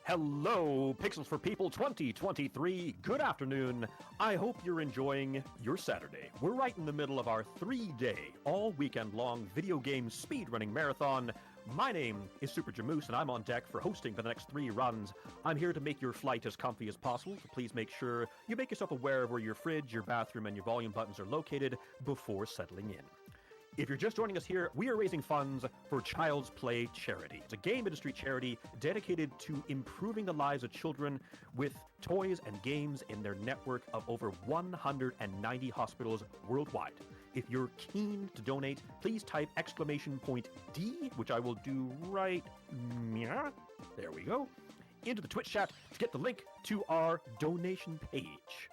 Hello, Pixels for People 2023. Good afternoon. I hope you're enjoying your Saturday. We're right in the middle of our 3-day, all weekend long video game speedrunning marathon. My name is Super Jamoose, and I'm on deck for hosting for the next 3 runs. I'm here to make your flight as comfy as possible, so please make sure you make yourself aware of where your fridge, your bathroom, and your volume buttons are located before settling in. If you're just joining us here, we are raising funds for Child's Play Charity. It's a game industry charity dedicated to improving the lives of children with toys and games in their network of over 190 hospitals worldwide. If you're keen to donate, please type !D, which I will do right here. There we go. Into the Twitch chat to get the link to our donation page.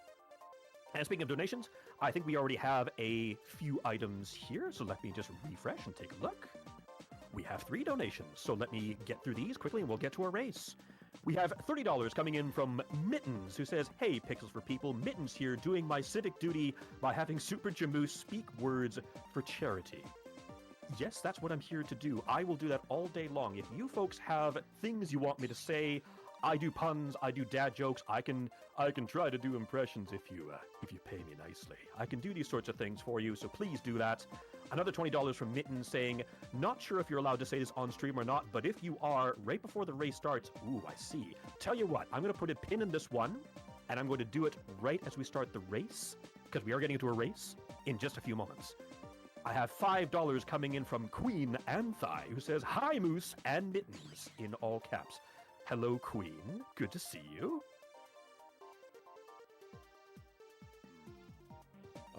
And speaking of donations, I think we already have a few items here, so let me just refresh and take a look. We have 3 donations, so let me get through these quickly and we'll get to our race. We have $30 coming in from Mittens, who says, "Hey, Pixels for People, Mittens here, doing my civic duty by having Super Jamoose speak words for charity." Yes, that's what I'm here to do. I will do that all day long. If you folks have things you want me to say, I do puns, I do dad jokes, I can try to do impressions if you pay me nicely. I can do these sorts of things for you, so please do that. Another $20 from Mitten saying, "Not sure if you're allowed to say this on stream or not, but if you are, right before the race starts," ooh, I see. Tell you what, I'm going to put a pin in this one, and I'm going to do it right as we start the race, because we are getting into a race in just a few moments. I have $5 coming in from Queen Anthi, who says, "Hi, Moose and Mittens," in all caps. Hello, Queen. Good to see you.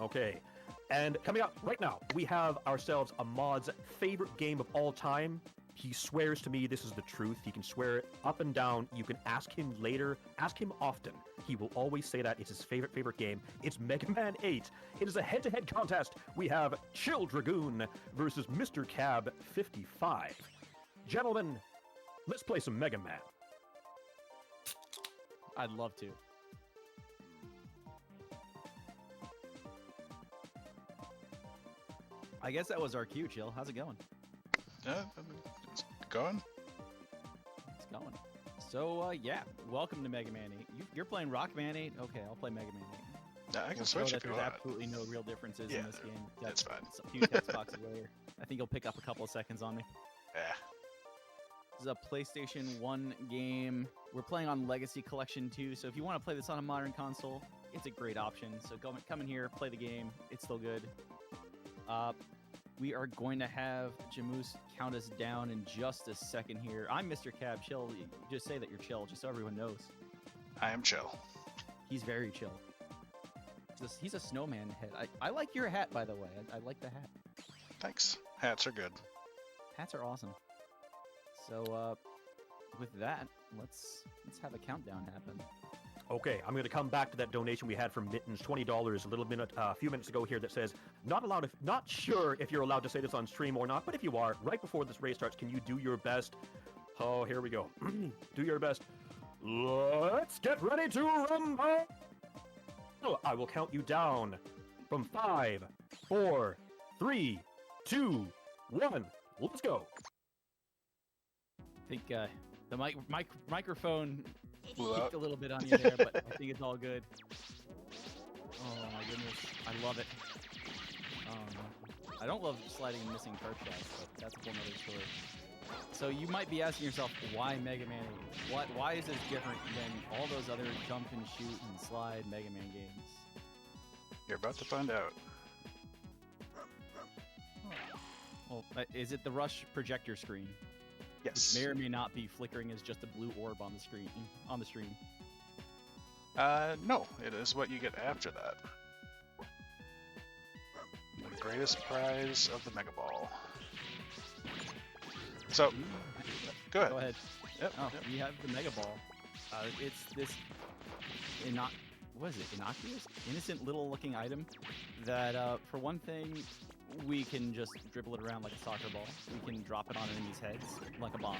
Okay, and coming up right now, we have ourselves a mod's favorite game of all time. He swears to me this is the truth. He can swear it up and down. You can ask him later. Ask him often. He will always say that it's his favorite game. It's Mega Man 8. It is a head-to-head contest. We have Chill Dragoon versus MrCab55. Gentlemen, let's play some Mega Man. I'd love to. I guess that was our cue, Chill. How's it going? Yeah, it's going. It's going. So, yeah, welcome to Mega Man 8. You're playing Rockman 8? Okay, I'll play Mega Man 8. Yeah, I can switch if you there's want. absolutely no real differences in this game. That's fine. It's a few text boxes later. I think you'll pick up a couple of seconds on me. Yeah. This is a PlayStation 1 game. We're playing on Legacy Collection 2, so if you want to play this on a modern console, it's a great option. So come in here, play the game. It's still good. We are going to have Jamoose count us down in just a second here. I'm Mr. Cab. Chill. Just say that you're chill, just so everyone knows. I am chill. He's very chill. He's a snowman head. I like your hat, by the way. I like the hat. Thanks. Hats are good. Hats are awesome. So, with that, let's have a countdown happen. Okay, I'm going to come back to that donation we had from Mittens, $20 a few minutes ago here that says, not sure if you're allowed to say this on stream or not, but if you are, right before this race starts, can you do your best? Oh, here we go. Do your best. Let's get ready to rumble! I will count you down from 5, 4, 3, 2, 1. Let's go. I think the microphone Blew out. peaked a little bit on you there, but I think it's all good. Oh my goodness, I love it. Oh no, I don't love sliding and missing card shots, but that's a whole nother story. So you might be asking yourself, why Mega Man 8? Why is this different than all those other jump and shoot and slide Mega Man games? You're about to find out. Well, is it the Rush projector screen? Yes. Which may or may not be flickering as just a blue orb on the screen. stream. No, it is what you get after that. The greatest prize of the Mega Ball. So, go ahead. Go ahead. Yep. Oh, Yep. we have the Mega Ball. It's this innocuous, innocent little looking item that, for one thing, we can just dribble it around like a soccer ball. We can drop it on enemies' heads like a bomb.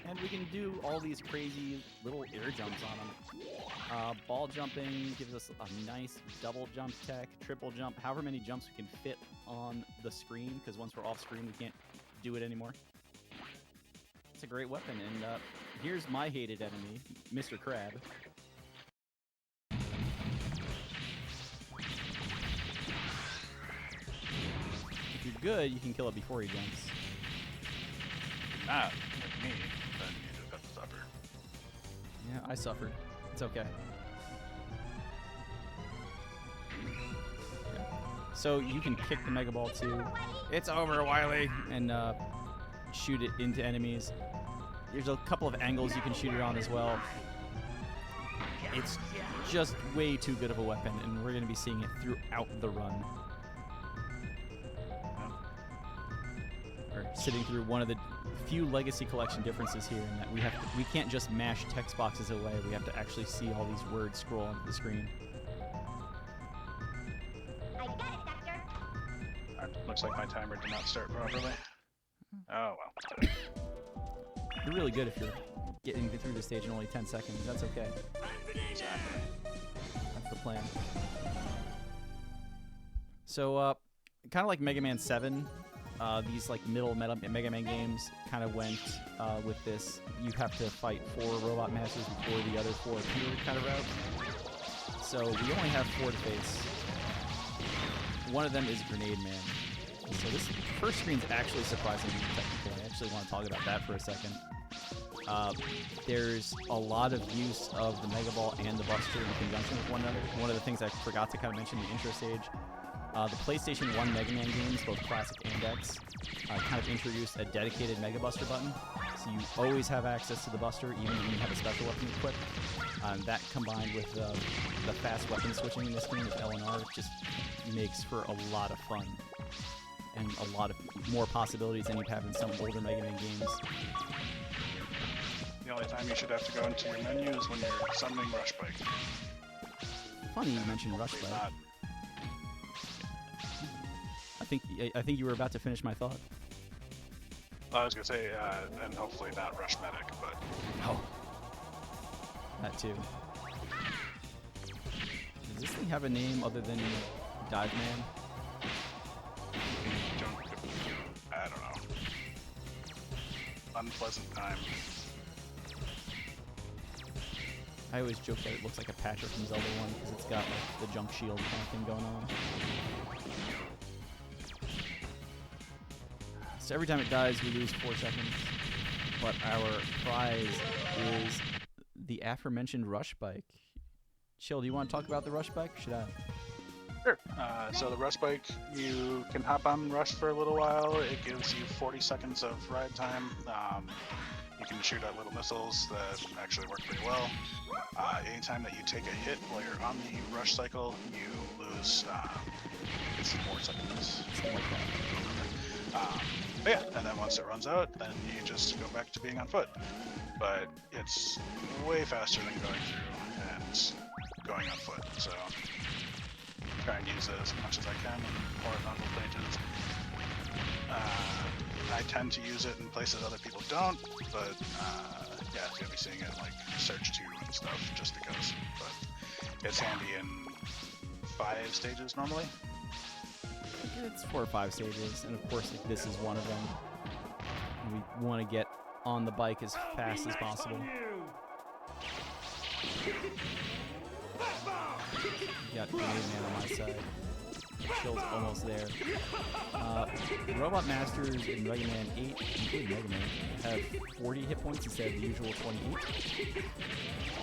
And we can do all these crazy little air jumps on them. Ball jumping gives us a nice double jump tech, triple jump, however many jumps we can fit on the screen, because once we're off screen, we can't do it anymore. It's a great weapon, and here's my hated enemy, Mr. Crab. If you're good, you can kill it before he jumps. Not with me, then you just have to suffer. Yeah, I suffered. It's okay. Yeah. So you can kick the Mega Ball too. It's over, Wily! And shoot it into enemies. There's a couple of angles you can shoot it on as well. It's just way too good of a weapon, and we're going to be seeing it throughout the run. We're sitting through one of the few Legacy Collection differences here in that we can't just mash text boxes away. We have to actually see all these words scroll onto the screen. I got it, Doctor. Looks like my timer did not start properly. Oh well. You're really good if you're getting through the stage in only 10 seconds. That's okay. Exactly. That's the plan. So, kind of like Mega Man 7, these like middle Mega Man games kind of went with this. You have to fight 4 Robot Masters before the other 4 appear kind of route. So we only have 4 to face. One of them is Grenade Man. So this first screen's actually surprisingly technical. I actually want to talk about that for a second. There's a lot of use of the Mega Ball and the Buster in conjunction with one another. One of the things I forgot to kind of mention in the intro stage, the PlayStation 1 Mega Man games, both Classic and X, kind of introduced a dedicated Mega Buster button. So you always have access to the Buster, even when you have a special weapon equipped. That combined with the fast weapon switching in this game with L and R just makes for a lot of fun. And a lot of more possibilities than you'd have in some older Mega Man games. The only time you should have to go into your menu is when you're summoning Rush Bike. Funny you mentioned Rush Bike. Not, I think you were about to finish my thought. I was gonna say, and hopefully not Rush Medic, but Oh. That too. Does this thing have a name other than Dive Man? I don't know. Unpleasant time. I always joke that it looks like a Patrick from Zelda 1 because it's got like the junk shield kind of thing going on. So every time it dies, we lose 4 seconds. But our prize is the aforementioned Rush Bike. Chill, do you want to talk about the Rush Bike? Or should I? Sure. So the Rush Bike, you can hop on Rush for a little while. It gives you 40 seconds of ride time. You can shoot out little missiles that actually work pretty well. Anytime that you take a hit while you're on the Rush cycle, you lose 4 seconds. Something like that. But yeah, and then once it runs out, then you just go back to being on foot. But it's way faster than going through and going on foot. So try and use it as much as I can in horizontal stages. I tend to use it in places other people don't, but yeah, you'll be seeing it in like Search 2 and stuff just because. But it's handy in 5 stages normally. It's 4 or 5 stages, and of course, like, this is one of them. We want to get on the bike as fast as possible. Got Grenade Man on my side. Chill's almost there. Robot Masters in Mega Man 8, including Mega Man, have 40 hit points instead of the usual 28.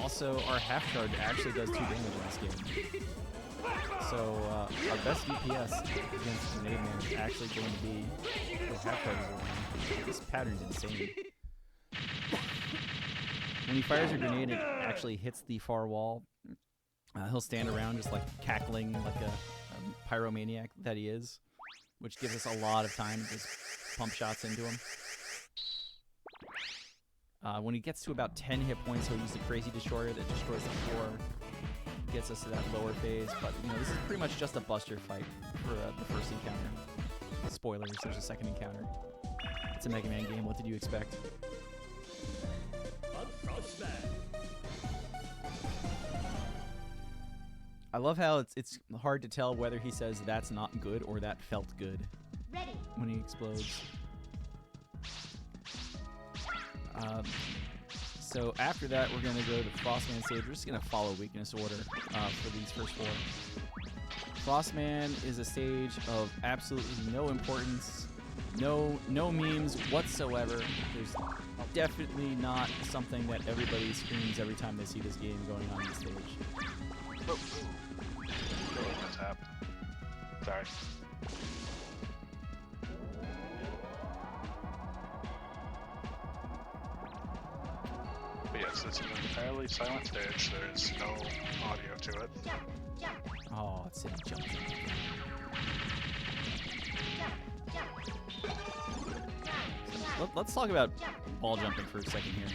Also, our half charge actually does 2 damage in this game. So, our best DPS against Grenade Man is actually going to be the half charge around. This pattern's insane. When he fires a grenade, it actually hits the far wall. He'll stand around just like cackling like a pyromaniac that he is, which gives us a lot of time to just pump shots into him. When he gets to about 10 hit points, he'll use the Crazy Destroyer that destroys the floor, gets us to that lower phase. But you know, this is pretty much just a Buster fight for the first encounter. Spoilers, there's a second encounter. It's a Mega Man game. What did you expect? I love how it's hard to tell whether he says that's not good or that felt good Ready. when he explodes. So after that, we're going to go to the Frostman stage. We're just going to follow weakness order for these first 4. Frostman is a stage of absolutely no importance, no memes whatsoever. There's definitely not something that everybody screams every time they see this game going on the stage. Oh. Tap. Sorry. But yes, it's an entirely silent stage. There's no audio to it. Oh, it's in jump. Let's talk about ball jumping for a second here.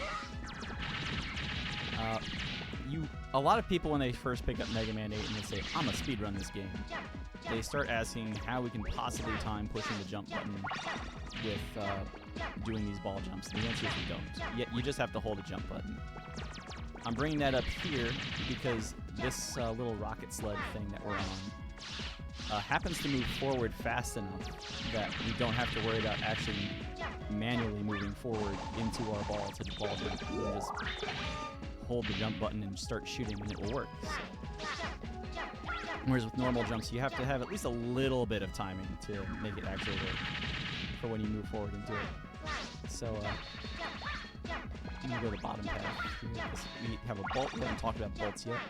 A lot of people, when they first pick up Mega Man 8 and they say, I'm gonna speedrun this game, they start asking how we can possibly time pushing the jump button with doing these ball jumps. And the answer is we don't. You just have to hold the jump button. I'm bringing that up here because this little rocket sled thing that we're on happens to move forward fast enough that we don't have to worry about actually manually moving forward into our ball to the ball jump. We can just hold the jump button and start shooting and it will work. Whereas with normal jumps, you have to have at least a little bit of timing to make it actually work for when you move forward into it. So, I'm going to go to the bottom path here. We have a bolt. We haven't talked about bolts yet.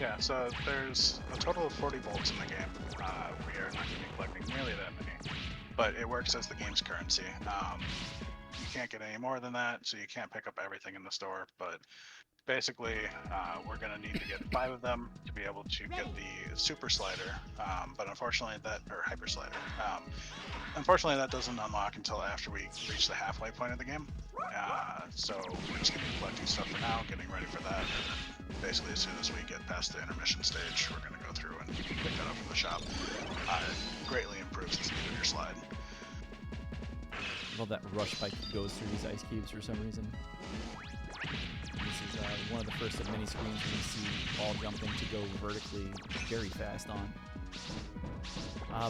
Yeah, so there's a total of 40 bolts in the game. We are not going to be collecting nearly that many, but it works as the game's currency. You can't get any more than that, so you can't pick up everything in the store, but basically, we're going to need to get 5 of them to be able to get the super slider, but unfortunately or hyper slider. Unfortunately, that doesn't unlock until after we reach the halfway point of the game. So we're just going to be collecting stuff for now, getting ready for that, and then basically as soon as we get past the intermission stage, we're going to go through and pick that up from the shop. It greatly improves the speed of your slide. Love that rush bike goes through these ice cubes for some reason. This is one of the first of many screens where you see ball jumping to go vertically very fast on.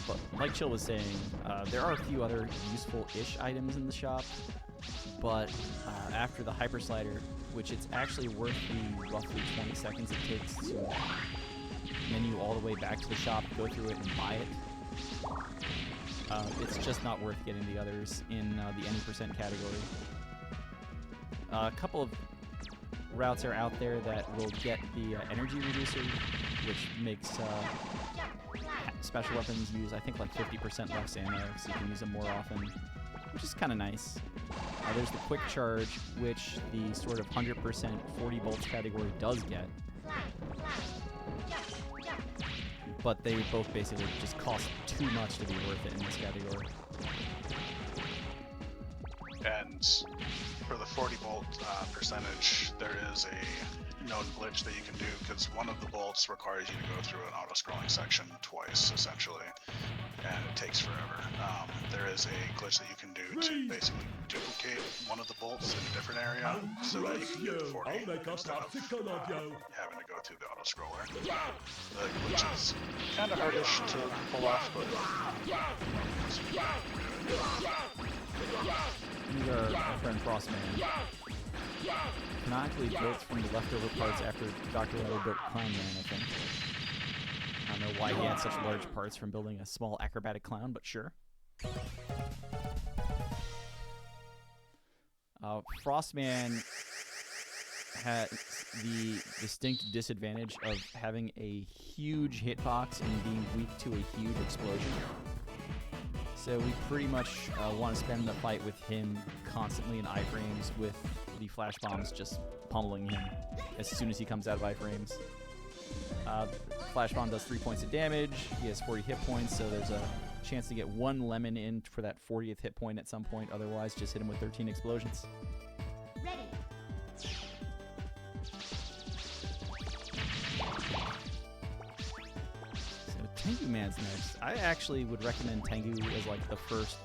But like Chill was saying, there are a few other useful-ish items in the shop, but after the hyper slider, which it's actually worth the roughly 20 seconds it takes to menu all the way back to the shop, go through it and buy it, it's just not worth getting the others in the any percent category. A couple of routes are out there that will get the energy reducer, which makes special weapons use, I think, like 50% less ammo, so you can use them more often, which is kind of nice. There's the quick charge, which the sort of 100% 40 bolts category does get, but they both basically just cost too much to be worth it in this category. And for the 40 bolt percentage, there is a known glitch that you can do, because one of the bolts requires you to go through an auto-scrolling section twice, essentially, and it takes forever. There is a glitch that you can do to basically duplicate one of the bolts in a different area, so that you can get the 40 instead of having to go through the auto-scroller. The glitch is kind of hardish to pull off, but... These are our friend Frostman. Canonically built from the leftover parts after Dr. Leto built Clown Man, I think. I don't know why he had such large parts from building a small acrobatic clown, but sure. Frostman has the distinct disadvantage of having a huge hitbox and being weak to a huge explosion. So we pretty much want to spend the fight with him constantly in iframes, with the flash bombs just pummeling him as soon as he comes out of iframes. Flash bomb does 3 points of damage. He has 40 hit points, so there's a chance to get 1 lemon in for that 40th hit point at some point. Otherwise, just hit him with 13 explosions. Ready. Tengu Man's next. I actually would recommend Tengu as like the first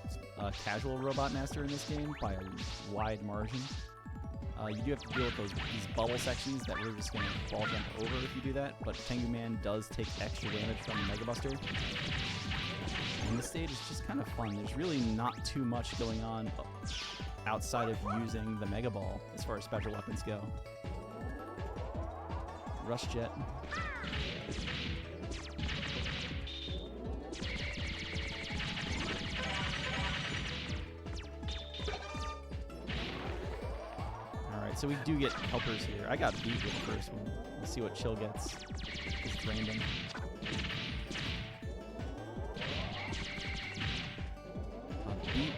casual robot master in this game by a wide margin. You do have to deal with these bubble sections that we're just going to ball jump over if you do that, but Tengu Man does take extra damage from Mega Buster. And this stage is just kind of fun. There's really not too much going on outside of using the Mega Ball as far as special weapons go. Rush Jet. Alright, so we do get helpers here. I got beat with the first one. Let's see what Chill gets. Just random. Beat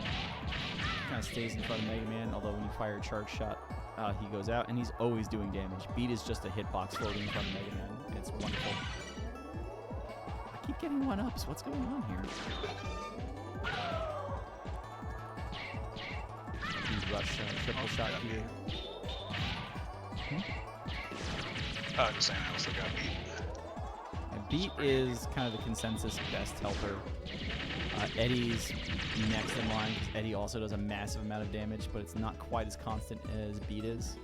kind of stays in front of Mega Man, although when you fire a charge shot, he goes out, and he's always doing damage. Beat is just a hitbox floating in front of Mega Man. It's wonderful. I keep getting 1-ups. What's going on here? Rush triple shot here. Just saying I also got beat. And Beat is kind of the consensus best helper. Eddie's next in line because Eddie also does a massive amount of damage, but it's not quite as constant as Beat is.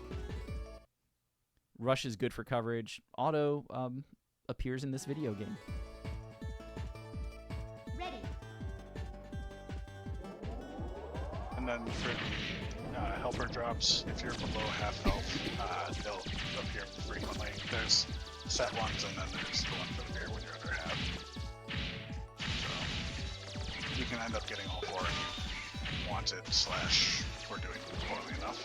Rush is good for coverage. Auto appears in this video game. Ready. And then for the helper drops, if you're below half health, they'll appear frequently. There's set ones, and then there's the ones that appear when you're under half. So you can end up getting all 4 if you want it, / we're doing poorly enough.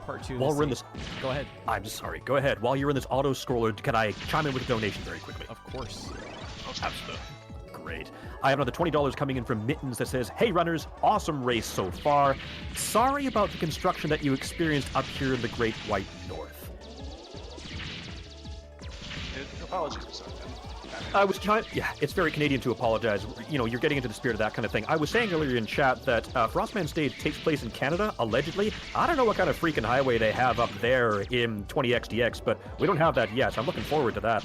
Part 2. While we're in this, Go ahead. I'm sorry. Go ahead. While you're in this auto scroller, can I chime in with a donation very quickly? Of course. Great. I have another $20 coming in from Mittens that says, "Hey runners, awesome race so far. Sorry about the construction that you experienced up here in the Great White North." Apologies or something. I was trying. Yeah, it's very Canadian to apologize. You know, you're getting into the spirit of that kind of thing. I was saying earlier in chat that Frostman Stage takes place in Canada, allegedly. I don't know what kind of freaking highway they have up there in 20XDX, but we don't have that yet. So I'm looking forward to that.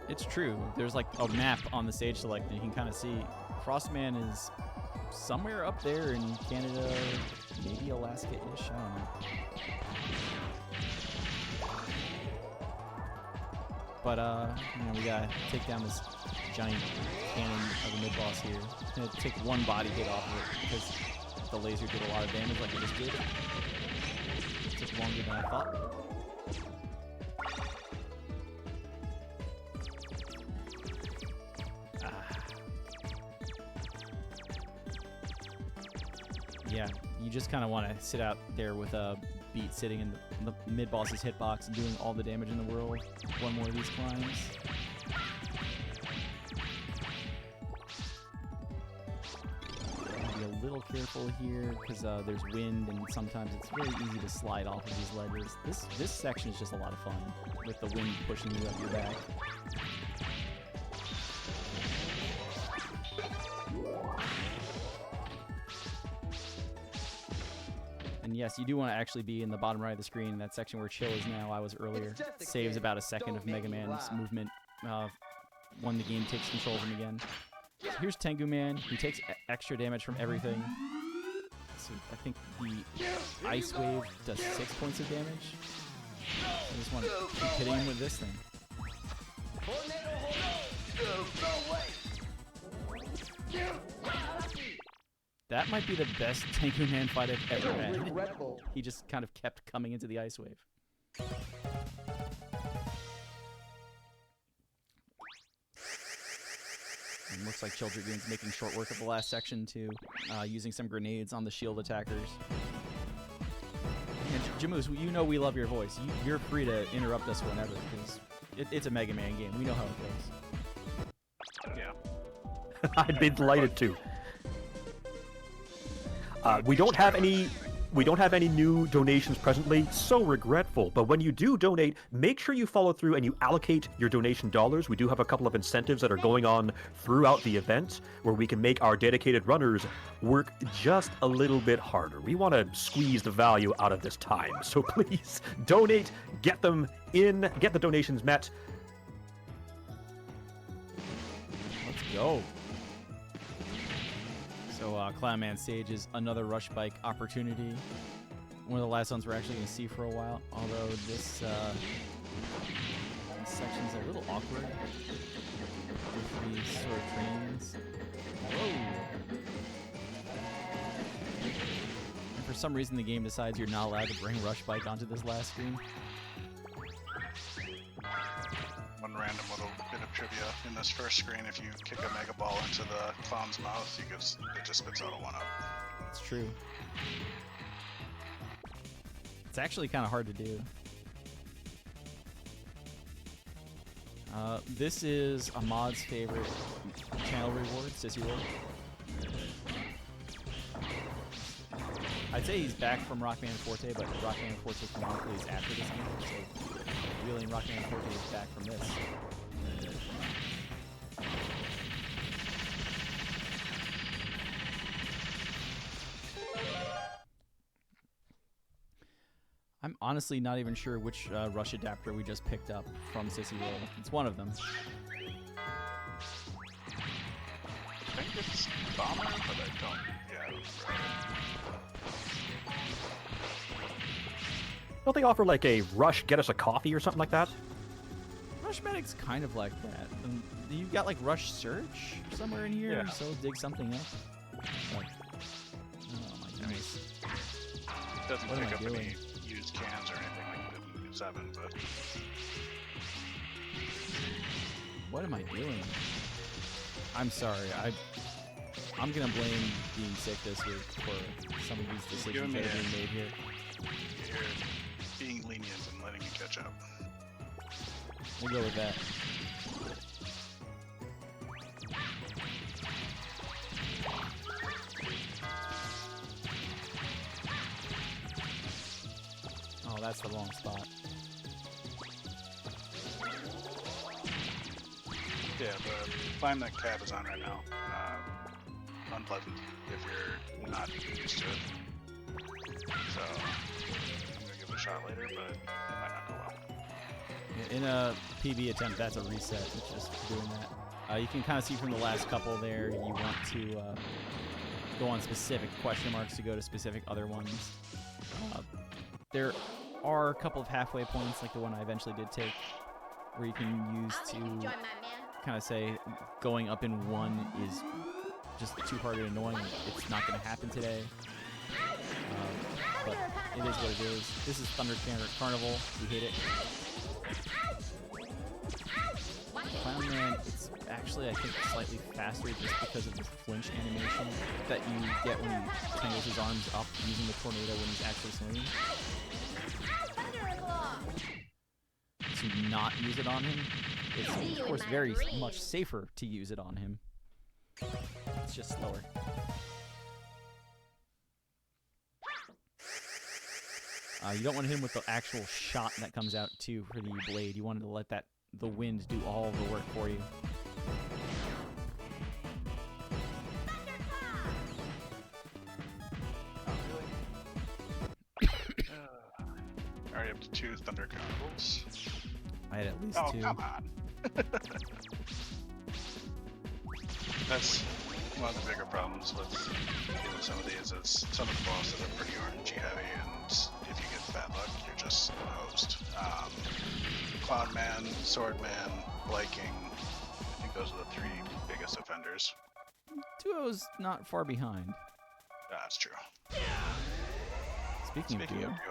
It's true. There's like a map on the stage select, and you can kind of see Frostman is somewhere up there in Canada, maybe Alaska-ish. I don't know. But you know, we gotta take down this giant cannon of the mid-boss here. It's gonna take one body hit off of it because the laser did a lot of damage, like it just did. It took longer than I thought. Yeah, you just kind of want to sit out there with a Beat sitting in the mid-boss's hitbox and doing all the damage in the world. One more of these climbs. Be a little careful here because there's wind and sometimes it's really easy to slide off of these ledges. This section is just a lot of fun with the wind pushing you up your back. And yes, you do want to actually be in the bottom right of the screen, that section where Chill is now. I was earlier. Saves about a second of Mega Man's movement when the game takes control of him again. So here's Tengu Man. He takes extra damage from everything. So I think the Ice Wave does 6 points of damage. I just want to keep hitting him with this thing. That might be the best Tengu Man fight I've ever had. He just kind of kept coming into the Ice Wave. And looks like Chill Dragoon's making short work of the last section too, using some grenades on the shield attackers. And Jamoose, you know we love your voice. You're free to interrupt us whenever, because it's a Mega Man game. We know how it goes. Yeah. I'd be delighted to. We don't have any new donations presently, so regretful. But when you do donate, make sure you follow through and you allocate your donation dollars. We do have a couple of incentives that are going on throughout the event where we can make our dedicated runners work just a little bit harder. We want to squeeze the value out of this time. So please donate, get them in, get the donations met. Let's go. So Clown Man Stage is another rush bike opportunity. One of the last ones we're actually going to see for a while, although this section's a little awkward. some reason the game decides you're not allowed to bring Rush Bike onto this last screen. One random little bit of trivia in this first screen: if you kick a Mega Ball into the Fawn's mouth, it just spits out a 1-up. It's true. It's actually kind of hard to do. This is Ahmad's favorite channel reward, Sissy Roll. I'd say he's back from Rockman Forte, but Rockman Forte chronically is after this game, so really Rockman Forte is back from this. I'm honestly not even sure which Rush adapter we just picked up from Sissy Roll. It's one of them. I think it's Bomber, but I don't. Yeah. Don't they offer like a Rush get us a coffee or something like that? Rush Medic's kind of like that. You've got like Rush Search somewhere in here, Yeah. so dig something up. Like, oh my goodness. It doesn't What am pick I up doing? any used cans or anything like it did in 7, but What am I doing? I'm sorry. I'm gonna blame being sick this week for some of these decisions that are being made here. you're being lenient and letting you catch up. We'll go with that. Oh, that's the wrong spot. Yeah, the climb that Cab is on right now, unpleasant if you're not used to it. So, I'm gonna give it a shot later, but it might not go well. In a PB attempt, that's a reset. It's just doing that. You can kind of see from the last couple there, you want to go on specific question marks to go to specific other ones. There are a couple of halfway points, like the one I eventually did take, where you can use I'll make you to join my man. kind of say going up in one is just too hard and annoying. It's not going to happen today. But it is what it is. This is Thunder Carnival. We hate it. Clown Man, it's actually, I think, slightly faster just because of this flinch animation that you get when he tangles his arms up using the tornado when he's actually swinging. To not use it on him, it's of course very much safer to use it on him. It's just slower. You don't want to hit him with the actual shot that comes out too for the blade. You wanted to let the wind do all the work for you. Already up to 2 Thunder Carnivals. I had at least Oh, 2. come on. That's one of the bigger problems with doing some of these is some of the bosses are pretty RNG heavy, and if you get bad luck, you're just hosed. Clown Man, Sword Man, Blaking, I think those are the 3 biggest offenders. 2-0's not far behind. That's true. Speaking of Speaking Duo, of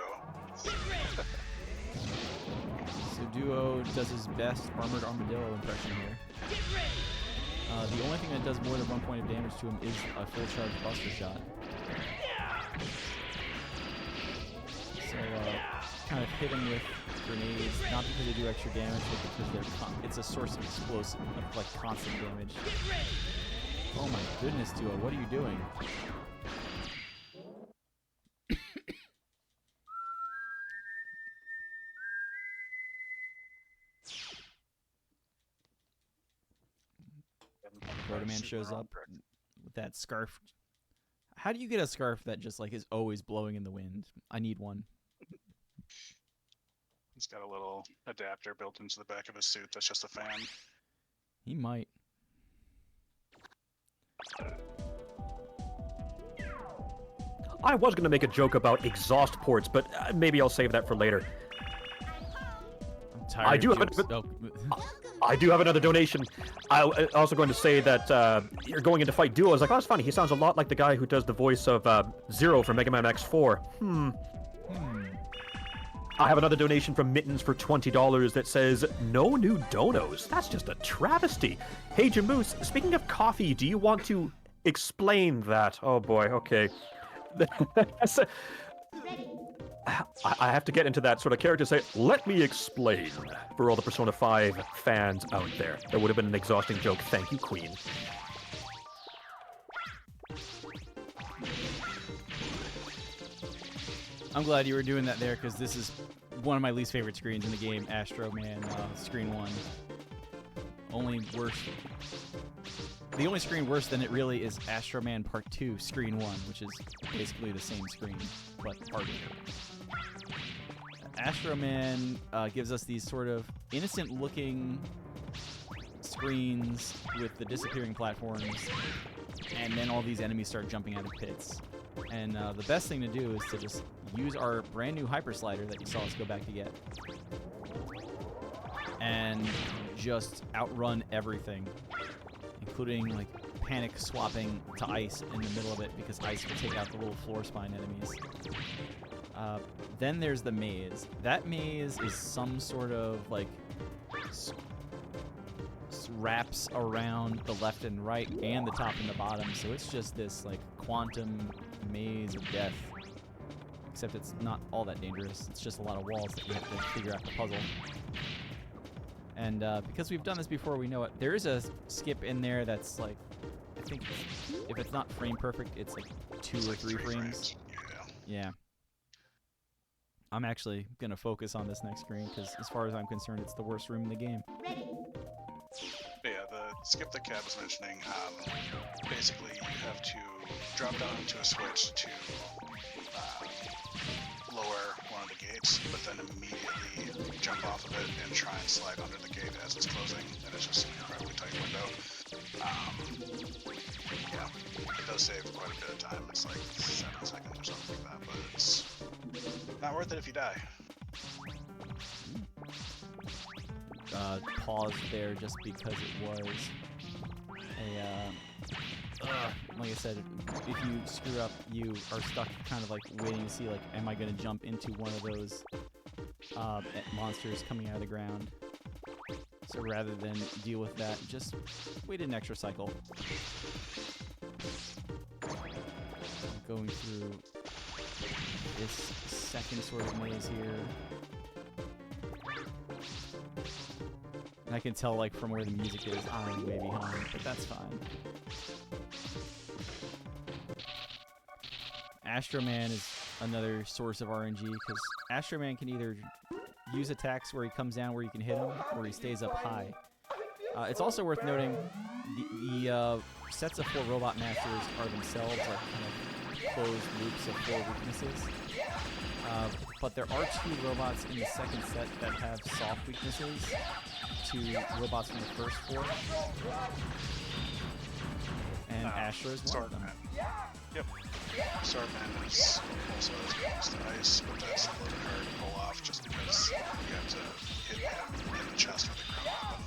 Duo, so Duo does his best Armored Armadillo impression here. The only thing that does more than 1 point of damage to him is a full charge Buster Shot. So, kind of hit him with grenades, not because they do extra damage, but because it's a source of explosive, of like constant damage. Oh my goodness, Duo, what are you doing? Rotoman shows up with that scarf. How do you get a scarf that just like is always blowing in the wind? I need one. He's got a little adapter built into the back of his suit that's just a fan. He might. I was going to make a joke about exhaust ports, but maybe I'll save that for later. I'm tired. I do of have jokes. a- Oh. I do have another donation. I also going to say that you're going into fight duo. I was like, oh, that's funny. He sounds a lot like the guy who does the voice of Zero from Mega Man X4. I have another donation from Mittens for $20 that says, no new donos. That's just a travesty. Hey, Jamoose, speaking of coffee, do you want to explain that? Oh boy, okay. I have to get into that sort of character, say, let me explain for all the Persona 5 fans out there. That would have been an exhausting joke. Thank you, Queen. I'm glad you were doing that there, because this is one of my least favorite screens in the game, Astro Man, screen 1. Only worse. The only screen worse than it really is Astro Man Part 2, screen 1, which is basically the same screen, but harder. Astro Man gives us these sort of innocent-looking screens with the disappearing platforms, and then all these enemies start jumping out of pits. And the best thing to do is to just use our brand new hyper slider that you saw us go back to get, and just outrun everything, including like panic swapping to ice in the middle of it, because ice will take out the little floor spine enemies. Then there's the maze. That maze is some sort of like wraps around the left and right and the top and the bottom, so it's just this like quantum maze of death. Except it's not all that dangerous. It's just a lot of walls that you have to figure out the puzzle. And because we've done this before, we know it. There is a skip in there that's like, I think if it's not frame perfect, it's like 2 or 3 frames. Yeah. I'm actually going to focus on this next screen, because as far as I'm concerned, it's the worst room in the game. Yeah, the skip that Cab was mentioning, basically you have to drop down into a switch to lower one of the gates, but then immediately jump off of it and try and slide under the gate as it's closing, and it's just an incredibly tight window. Yeah, it does save quite a bit of time. It's like 7 seconds or something like that, but it's not worth it if you die. Pause there just because it was a like I said, if you screw up, you are stuck kind of like waiting to see, like, am I going to jump into one of those monsters coming out of the ground? So rather than deal with that, just wait an extra cycle. Going through this second sort of maze here. And I can tell, like, from where the music is, I'm way behind, but that's fine. Astro Man is another source of RNG, because Astro Man can either use attacks where he comes down where you can hit him, or he stays up high. It's also worth noting the sets of 4 robot masters are themselves like kind of closed loops of 4 weaknesses. But there are 2 robots in the second set that have soft weaknesses to robots from the first 4. And Astro is one of them. Yep. Swordman is also as good as the ice, but that's a little hard to pull off just because you have to hit him in the chest with a ground weapon.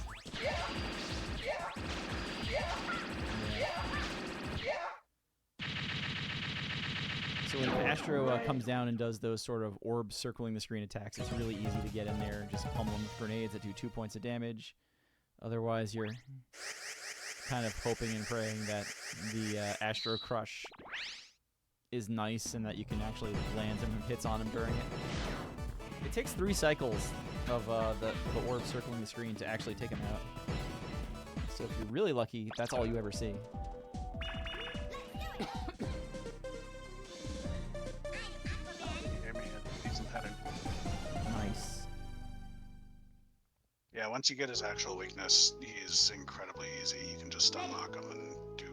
So when Astro comes down and does those sort of orbs circling the screen attacks, it's really easy to get in there and just pummel him with grenades that do 2 points of damage. Otherwise, you're kind of hoping and praying that the Astro Crush is nice and that you can actually land some hits on him during it. It takes 3 cycles of the orb circling the screen to actually take him out. So if you're really lucky, that's all you ever see. Nice. Yeah, once you get his actual weakness, he's incredibly easy. You can just stun lock him and do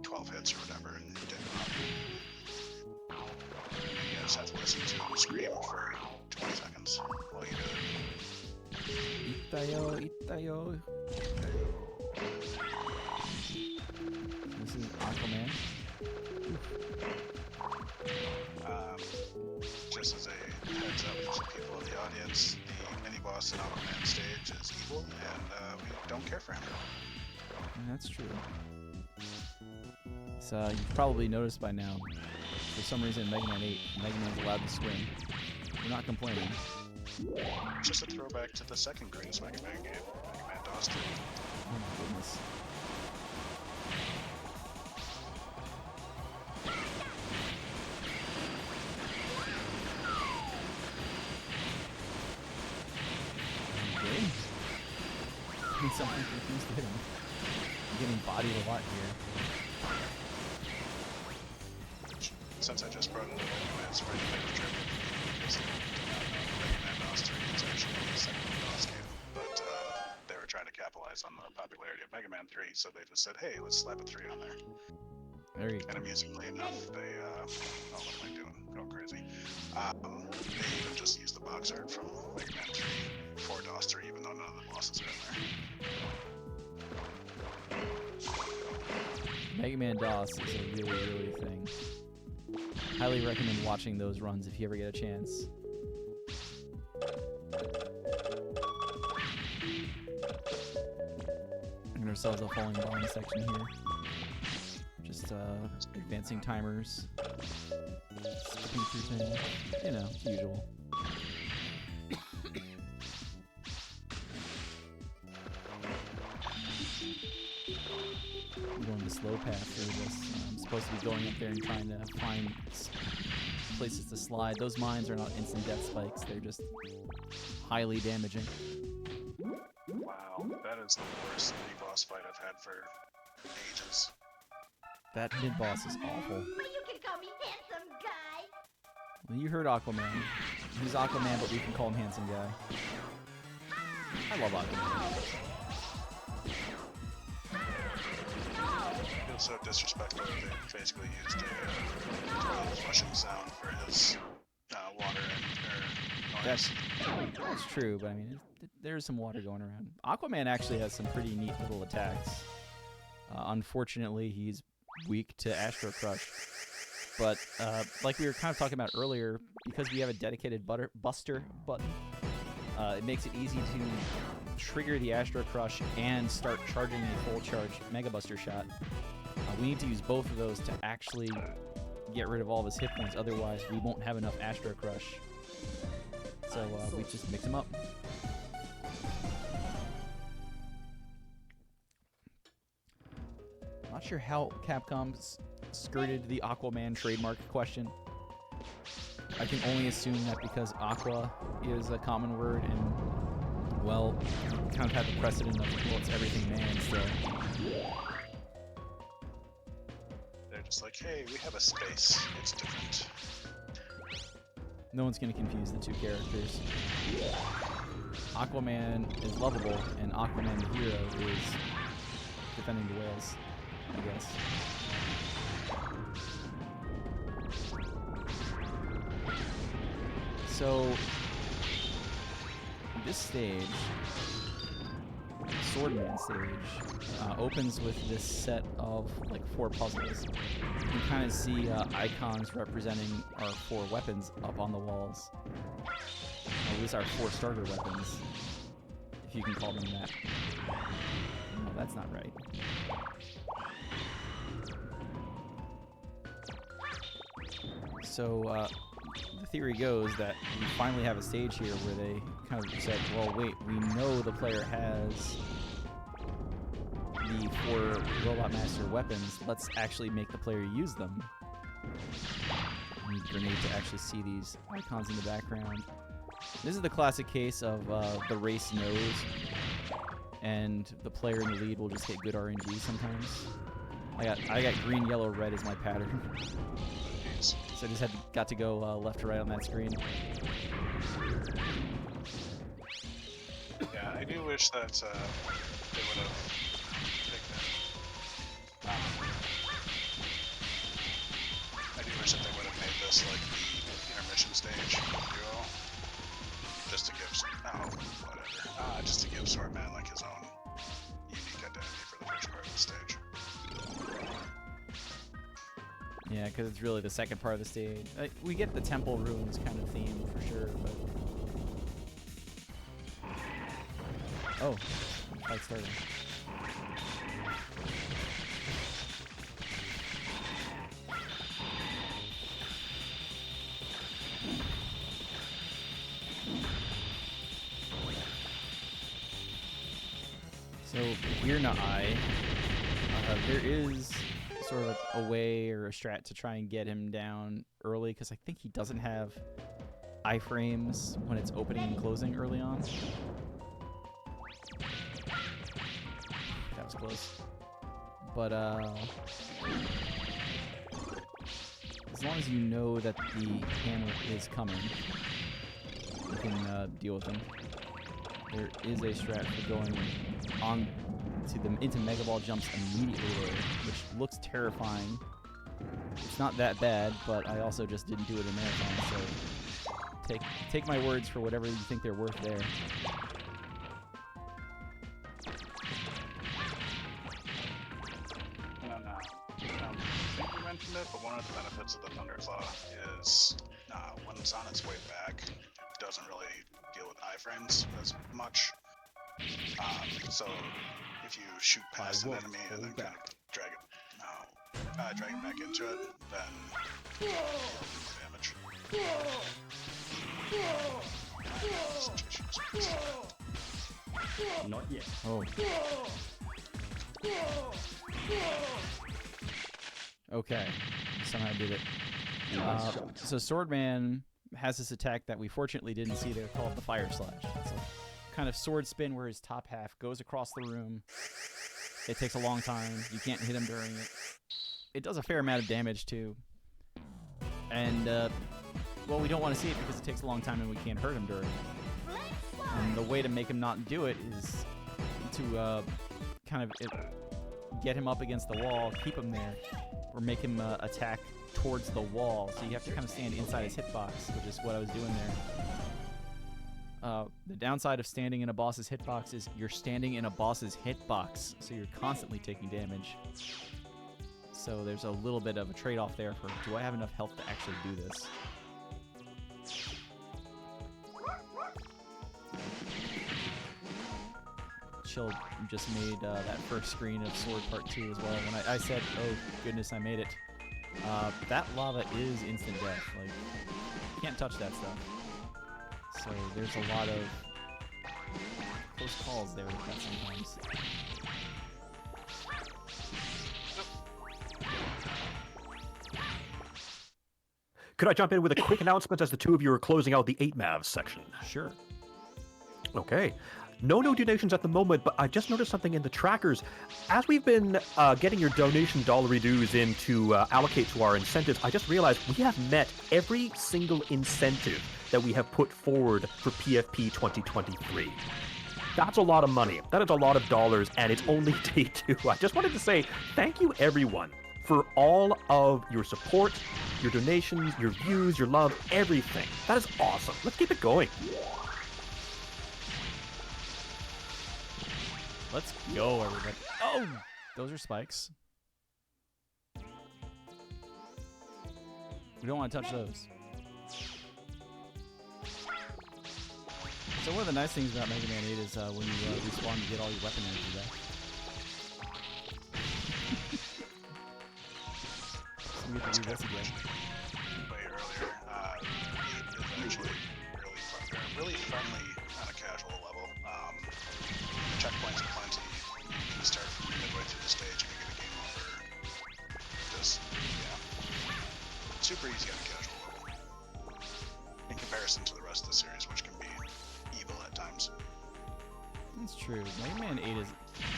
12 hits or whatever and take him out. You just have to listen to him scream for 20 seconds while you do it. Itayo, Itayo. This is Aquaman. Just as a heads up to people in the audience, the mini boss in Aquaman stage is evil, and don't care for him. That's true. So you've probably noticed by now, for some reason, Mega Man 8, Mega Man's allowed to swim. We're not complaining. It's just a throwback to the second greatest Mega Man game, Mega Man DOS 2. Oh my goodness. Okay. Need something confused to hit him. I'm getting bodied a lot here. Since I just brought it up, Mega Man's Sprite Mega Trip. Mega Man DOS 3 is actually the second DOS game, but they were trying to capitalize on the popularity of Mega Man 3, so they just said, hey, let's slap a 3 on there. There you go. And amusingly enough, they, oh, what am I doing? Going crazy. They even just used the box art from Mega Man 3 for DOS 3, even though none of the bosses are in there. Mega Man DOS is a really, really thing. Highly recommend watching those runs if you ever get a chance. Getting ourselves a falling bomb section here. Just advancing timers, skipping through things, you know, the usual. I'm going the slow path through this. I'm supposed to be going up there and trying to find places to slide. Those mines are not instant death spikes, they're just highly damaging. Wow, that is the worst mini-boss fight I've had for ages. That mid-boss is awful. But you can call me handsome guy. Well, you heard Aquaman. He's Aquaman, but we can call him Handsome Guy. I love Aquaman. It feels so disrespectful that they basically used a toilet flushing sound for his water and noise. That's true, but I mean, there's some water going around. Aquaman actually has some pretty neat little attacks. Unfortunately, he's weak to Astro Crush. But like we were kind of talking about earlier, because we have a dedicated Buster button, it makes it easy to trigger the Astro Crush and start charging a full charge Mega Buster shot. We need to use both of those to actually get rid of all of his hit points, otherwise we won't have enough Astro Crush. So we just mix them up. Not sure how Capcom skirted the Aquaman trademark question. I can only assume that because Aqua is a common word and, well, kind of have the precedent of, well, it's everything man, so... They're just like, hey, we have a space. It's different. No one's going to confuse the two characters. Aquaman is lovable, and Aquaman the hero is defending the whales, I guess. So, this stage, Swordman stage, opens with this set of like 4 puzzles. You can kind of see icons representing our 4 weapons up on the walls. Or at least our 4 starter weapons, if you can call them that. No, that's not right. So, the theory goes that we finally have a stage here where they kind of said, well, wait, we know the player has the 4 Robot Master weapons. Let's actually make the player use them. I need a grenade to actually see these icons in the background. This is the classic case of the race knows, and the player in the lead will just get good RNG sometimes. I got green, yellow, red as my pattern. So I just got to go left to right on that screen. Yeah, I do wish that they would have picked that. I do wish that they would have made this like the intermission stage duo, just to give just to give Swordman like his own unique identity for the first part of the stage. Yeah, because it's really the second part of the stage. We get the Temple Ruins kind of theme for sure, but... Oh, fight starting. So here now, there is sort of a way or a strat to try and get him down early, because I think he doesn't have iframes when it's opening and closing early on. That was close. But as long as you know that the hammer is coming, you can deal with him. There is a strat for going on to them into Mega Ball jumps immediately there, which looks terrifying. It's not that bad, but I also just didn't do it in Marathon, so take my words for whatever you think they're worth there. I think you mentioned it, but one of the benefits of the Thunderclaw is when it's on its way back, it doesn't really deal with iframes as much. So if you shoot past an enemy and then kind of drag it back into it, then you deal more damage. Not yet. Oh. Okay, somehow I did it. So Swordman has this attack that we fortunately didn't see there called the Fire Slash. It's a kind of sword spin where his top half goes across the room. It takes a long time. You can't hit him during it. It does a fair amount of damage too. And, well, we don't want to see it because it takes a long time and we can't hurt him during it. And the way to make him not do it is to kind of get him up against the wall, keep him there, or make him attack towards the wall. So you have to kind of stand inside his hitbox, which is what I was doing there. The downside of standing in a boss's hitbox is you're standing in a boss's hitbox, so you're constantly taking damage. So there's a little bit of a trade-off there for, do I have enough health to actually do this? Chill just made that first screen of Sword Part 2 as well. When I said, oh goodness, I made it. That lava is instant death. Like, you can't touch that stuff. So there's a lot of close calls there with that sometimes. Could I jump in with a quick announcement as the two of you are closing out the 8 Mavs section? Sure. Okay. No donations at the moment, but I just noticed something in the trackers. As we've been getting your donation dollary dues in to allocate to our incentives, I just realized we have met every single incentive that we have put forward for PFP 2023. That's a lot of money. That is a lot of dollars, and it's only day 2. I just wanted to say thank you, everyone, for all of your support, your donations, your views, your love, everything. That is awesome. Let's keep it going. Let's go, everybody. Oh! Those are spikes. We don't want to touch those. So one of the nice things about Mega Man 8 is when you respawn, you get all your weapon energy back. So we have to do this again. Way earlier, it is actually really friendly on a casual level. Checkpoints plenty. You can start from midway through the stage and you get a game over. Just, yeah. Super easy on a casual level. In comparison to the rest of the series, which can be evil at times. That's true. Mega Man 8 is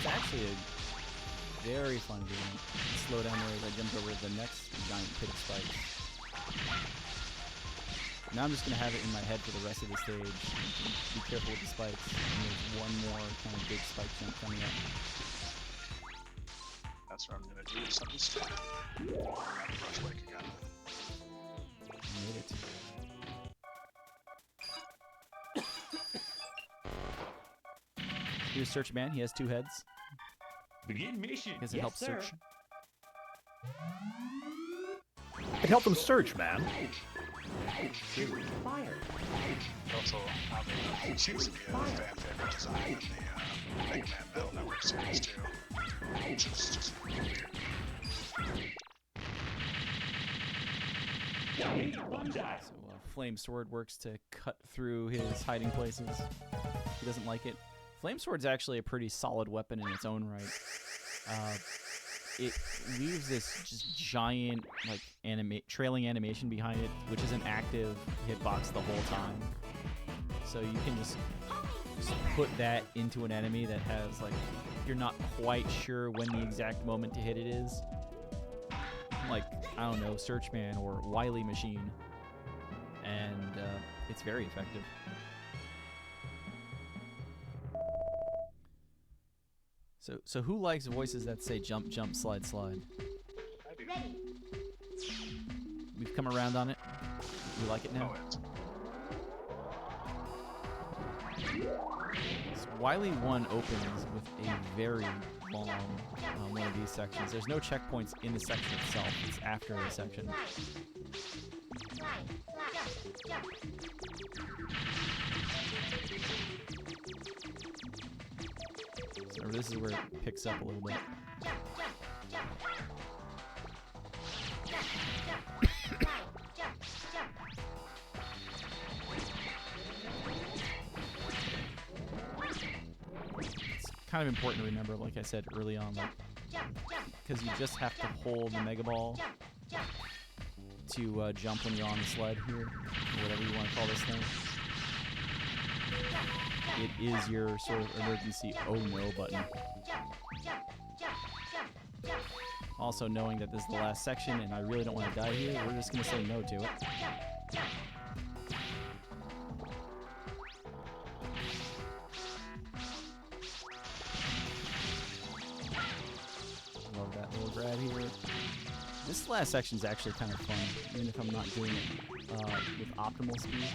actually a very fun game. Slow down there as I jumped over the next giant pit of spikes. Now I'm just going to have it in my head for the rest of the stage. Be careful with the spikes. And there's one more kind of big spike jump coming up. That's what I'm going to do. Something stupid. Rush like again. Made it. Here's Search Man. He has 2 heads. Begin mission. Because it helps search. It helped them search, man. Also, seems to be a fan favorite design in the Mega Man Battle Network series too, which is just weird. So Flame Sword works to cut through his hiding places. He doesn't like it. Flame Sword's actually a pretty solid weapon in its own right. It leaves this just giant like trailing animation behind it, which is an active hitbox the whole time. So you can just put that into an enemy that has like, you're not quite sure when the exact moment to hit it is. Like, I don't know, Searchman or Wily Machine. And it's very effective. So who likes voices that say jump, jump, slide, slide? Ready. We've come around on it. You like it now? So Wily 1 opens with a very long one of these sections. There's no checkpoints in the section itself. It's after the section. So this is where it picks up a little bit. It's kind of important to remember, like I said early on, like, because you just have to hold the Mega Ball to jump when you're on the sled here, or whatever you want to call this thing. It is your sort of emergency oh no button. Also knowing that this is the last section and I really don't want to die here, we're just going to say no to it. Love that little grab here. This last section is actually kind of fun, even if I'm not doing it with optimal speed.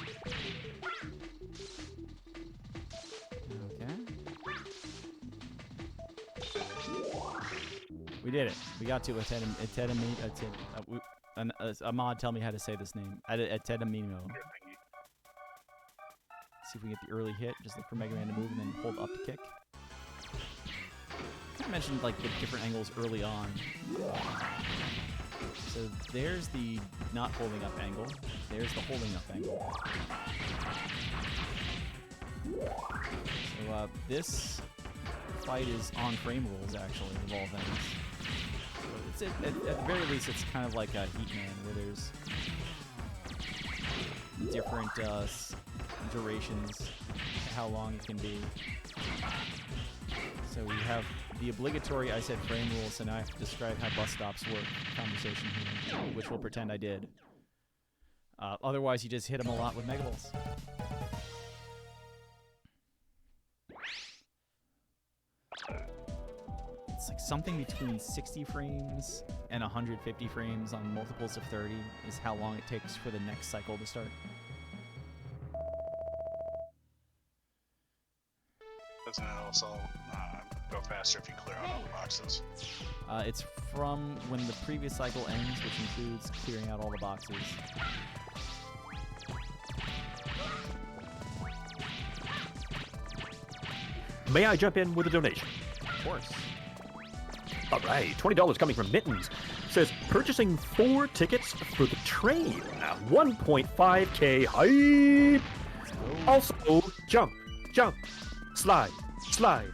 We did it. We got to Ahmad, tell me how to say this name. Atedamino. See if we get the early hit. Just look for Mega Man to move and then hold up to kick. I mentioned like the different angles early on. So there's the not holding up angle. There's the holding up angle. So this fight is on frame rules, actually, of all things. So it's at the very least, it's kind of like a Heatman, where there's different durations, how long it can be. So we have the obligatory I said frame rules, so now I have to describe how bus stops work conversation here, which we'll pretend I did. Otherwise, you just hit them a lot with Mega Balls. It's like something between 60 frames and 150 frames on multiples of 30 is how long it takes for the next cycle to start. Doesn't it also go faster if you clear out all the boxes? It's from when the previous cycle ends, which includes clearing out all the boxes. May I jump in with a donation? Of course. All right, $20 coming from Mittens. Says, purchasing 4 tickets for the train. 1.5K hype. Also, jump, jump, slide, slide.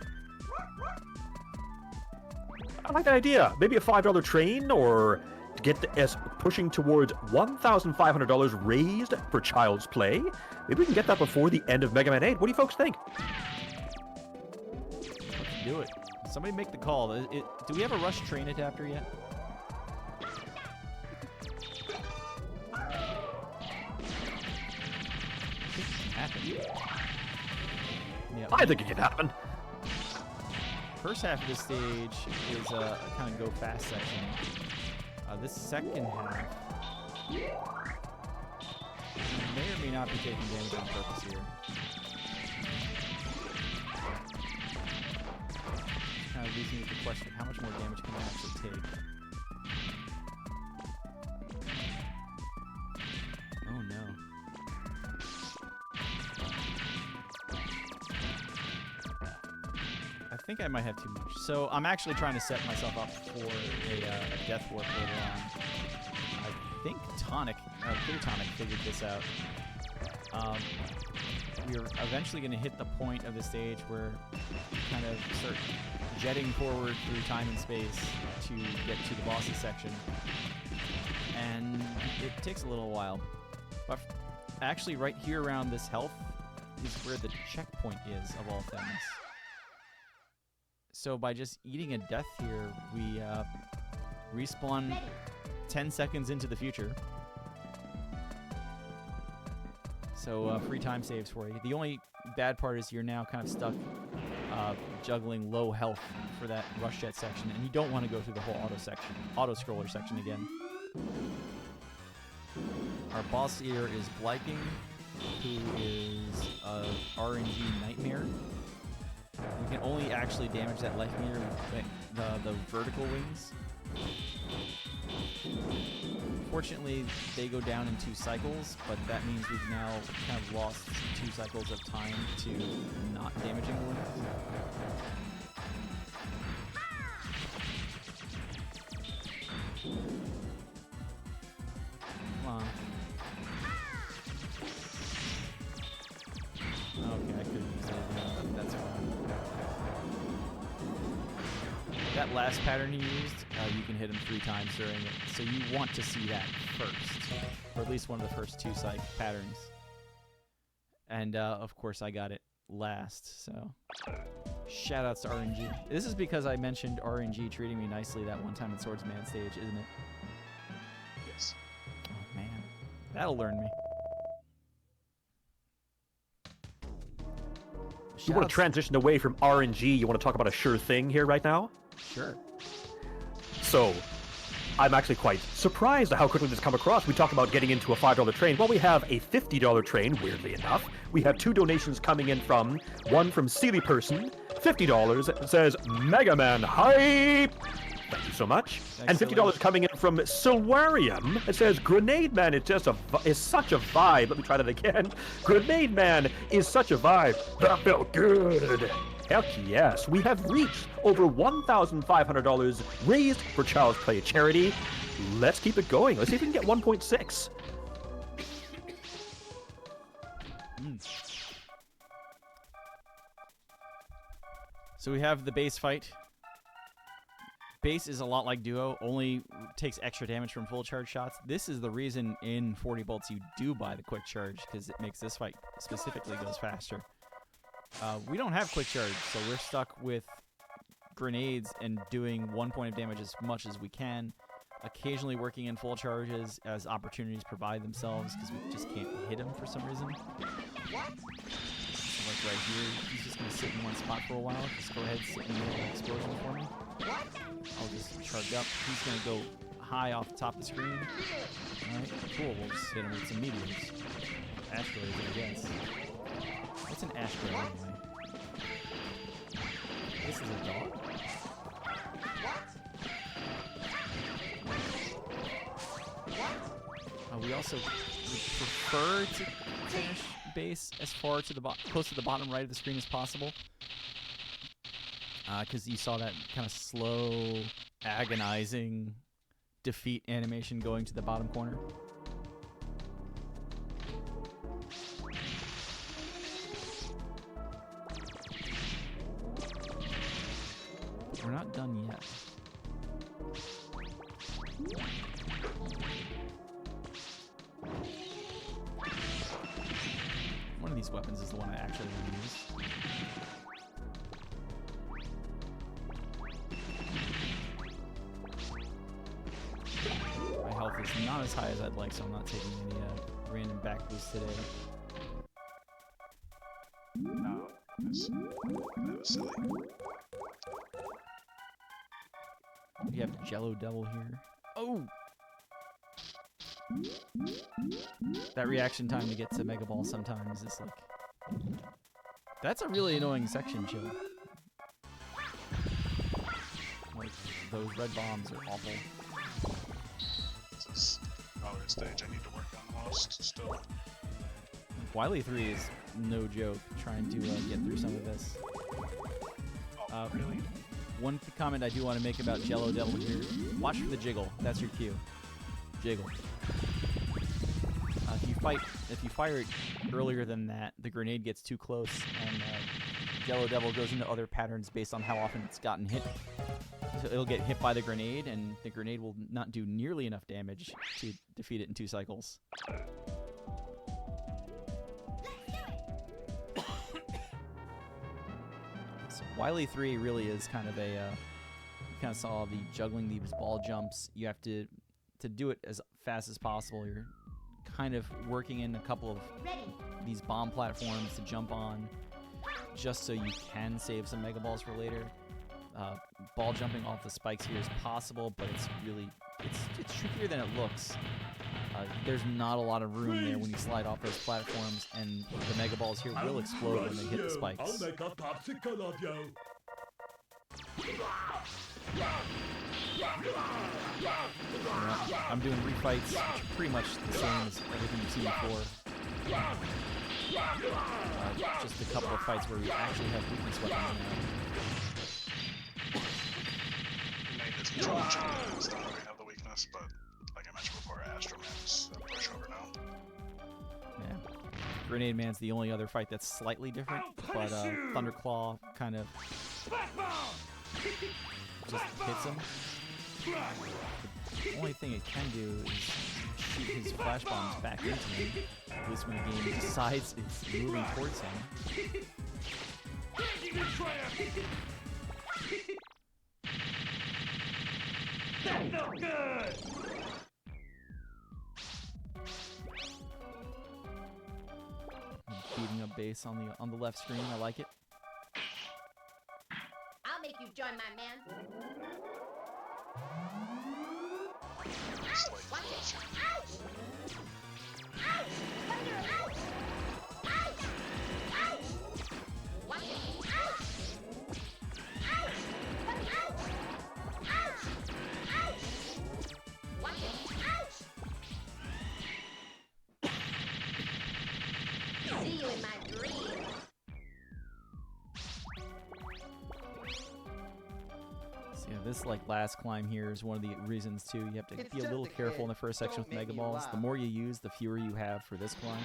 I like that idea. Maybe a $5 train, or to get us pushing towards $1,500 raised for Child's Play. Maybe we can get that before the end of Mega Man 8. What do you folks think? Let's do it. Somebody make the call. Do we have a Rush train adapter yet? Yeah. I think it can happen. First half of this stage is a kind of go fast section. This second half may or may not be taking damage on purpose here. Kind of leaves me with the question of how much more damage can I actually take. Oh no. think I might have too much. So I'm actually trying to set myself up for a death warp later on. I think Clear Tonic figured this out. We're eventually going to hit the point of the stage where we kind of start jetting forward through time and space to get to the bosses section. And it takes a little while. But actually right here around this health is where the checkpoint is, of all things. So by just eating a death here, we respawn 10 seconds into the future. So free time saves for you. The only bad part is you're now kind of stuck juggling low health for that rush jet section, and you don't want to go through the whole auto scroller section again. Our boss here is Blyking, who is a RNG nightmare. We can only actually damage that left mirror with the vertical wings. Fortunately, they go down in 2 cycles, but that means we've now kind of lost 2 cycles of time to not damaging the wings. Come on. Okay, I couldn't use it. That's fine. That last pattern you used, you can hit him 3 times during it. So you want to see that first, or at least one of the first 2 psych patterns. And of course I got it last, so shoutouts to RNG. This is because I mentioned RNG treating me nicely that one time at Swordsman stage, isn't it? Yes. Oh man, that'll learn me. You want to transition away from RNG, you want to talk about a sure thing here right now? Sure. So, I'm actually quite surprised at how quickly this come across. We talked about getting into a $5 train. Well, we have a $50 train, weirdly enough. We have 2 donations coming in from, one from Sealy Person, $50. It says, Mega Man Hype! Thank you so much. Thanks, and $50 coming in from Silwarium. It says, Grenade Man is such a vibe. Let me try that again. Grenade Man is such a vibe. That felt good. Heck yes, we have reached over $1,500 raised for Child's Play charity. Let's keep it going. Let's see if we can get 1.6. So we have the base fight. Base is a lot like Duo, only takes extra damage from full charge shots. This is the reason in 40 bolts you do buy the quick charge, because it makes this fight specifically goes faster. We don't have quick charge, so we're stuck with grenades and doing 1 point of damage as much as we can, occasionally working in full charges as opportunities provide themselves, because we just can't hit him for some reason. So like right here, he's just going to sit in one spot for a while. Just go ahead, sit in the middle of the explosion for me. I'll just charge up. He's going to go high off the top of the screen. Alright, cool, we'll just hit him with some meteors. Asteroids, I guess. What's an asteroid anyway? This is a dog? We also would prefer to finish base as far to the close to the bottom right of the screen as possible. Because you saw that kind of slow, agonizing defeat animation going to the bottom corner. We're not done yet. One of these weapons is the one I actually want to use. My health is not as high as I'd like, so I'm not taking any random back boosts today. No, that was silly. We have Jello Devil here. Oh! That reaction time to get to Mega Ball sometimes is like... That's a really annoying section, Chill. Like, those red bombs are awful. This is another stage I need to work on most still. Wily 3 is no joke trying to get through some of this. Oh, Really. One comment I do want to make about Jello Devil here. Watch for the jiggle. That's your cue. Jiggle. If you fire it earlier than that, the grenade gets too close, and Jello Devil goes into other patterns based on how often it's gotten hit. So it'll get hit by the grenade, and the grenade will not do nearly enough damage to defeat it in 2 cycles. So Wily 3 really is kind of a... you kind of saw the juggling these ball jumps. You have to do it as fast as possible. You're kind of working in a couple of these bomb platforms to jump on, just so you can save some Mega Balls for later. Ball jumping off the spikes here is possible, but it's really it's trickier than it looks. There's not a lot of room there when you slide off those platforms, and the Mega Balls here will explode when they hit the spikes. I'll make a popsicle of you. I'm doing refights, pretty much the same as everything you've seen before. Just a couple of fights where we actually have weakness weapons now. It's not really have the weakness, but like I mentioned before, Astro Man's a pushover now. Yeah. Grenade Man's the only other fight that's slightly different, but Thunderclaw kind of just hits him. The only thing it can do is shoot his flash bombs back into him, at least when the game decides it's moving towards him. That's no good! Beating up base on the left screen, I like it. I'll make you join my man. Watch it. Ouch! Ouch! Thunder, ouch! Ouch! Ouch! Watch it. Ouch! Ouch! Thunder, ouch! Ouch! Ouch! Watch it. Ouch! See you in my dreams. So yeah, this last climb here is one of the reasons too. You have to be a little careful in the first section with Mega Balls. The more you use, the fewer you have for this climb.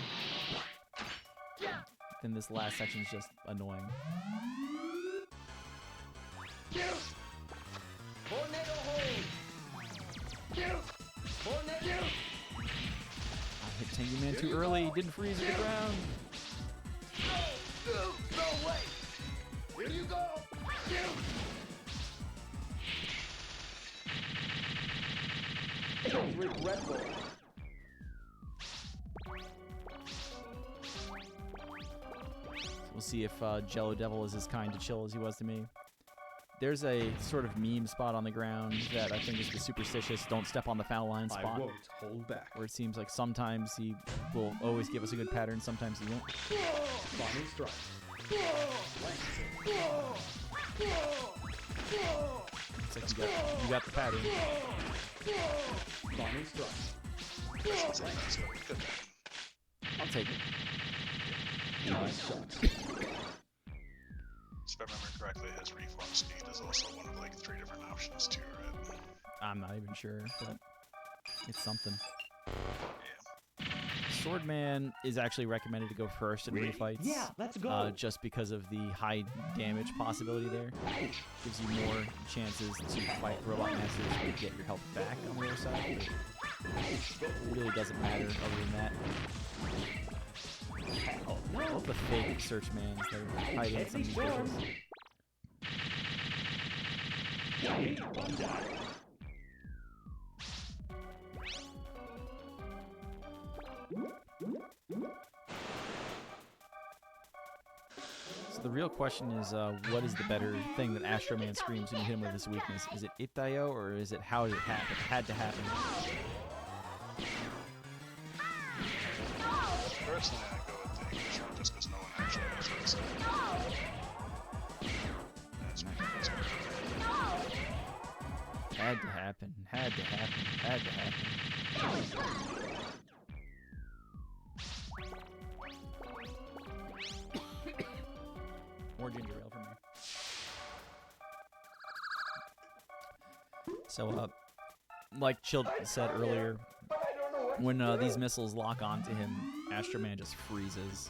Then this last section is just annoying. I hit Tengu Man too early. Didn't freeze at the ground. No way! Here you go! It's regretful. We'll see if Jello Devil is as kind to chill as he was to me. There's a sort of meme spot on the ground that I think is the superstitious "don't step on the foul line" spot. I won't hold back. Where it seems like sometimes he will always give us a good pattern, sometimes he won't. Bombing strike. Looks like you got the pattern. Bombing strike. I'll take it. Nice shot. If I remember correctly, his reform speed is also one of like 3 different options too, right? I'm not even sure, but it's something. Yeah. Swordman is actually recommended to go first in refights. Yeah, let's go. Just because of the high damage possibility there. Gives you more chances to fight Robot Masters and get your health back on the other side. It really doesn't matter other than that. Oh, no. All the fake search mans that are hiding in some of these bushes. So the real question is, what is the better thing that Astro Man screams when you hit him with his weakness? Is it Itdayo, or is it how did it happen? It had to happen. Personally, I go with the English one just because no one actually knows what to say. That's me. Had to happen. Had to happen. Had to happen. More ginger ale for me. So, like Chill said earlier, when these missiles lock onto him, Astro Man just freezes.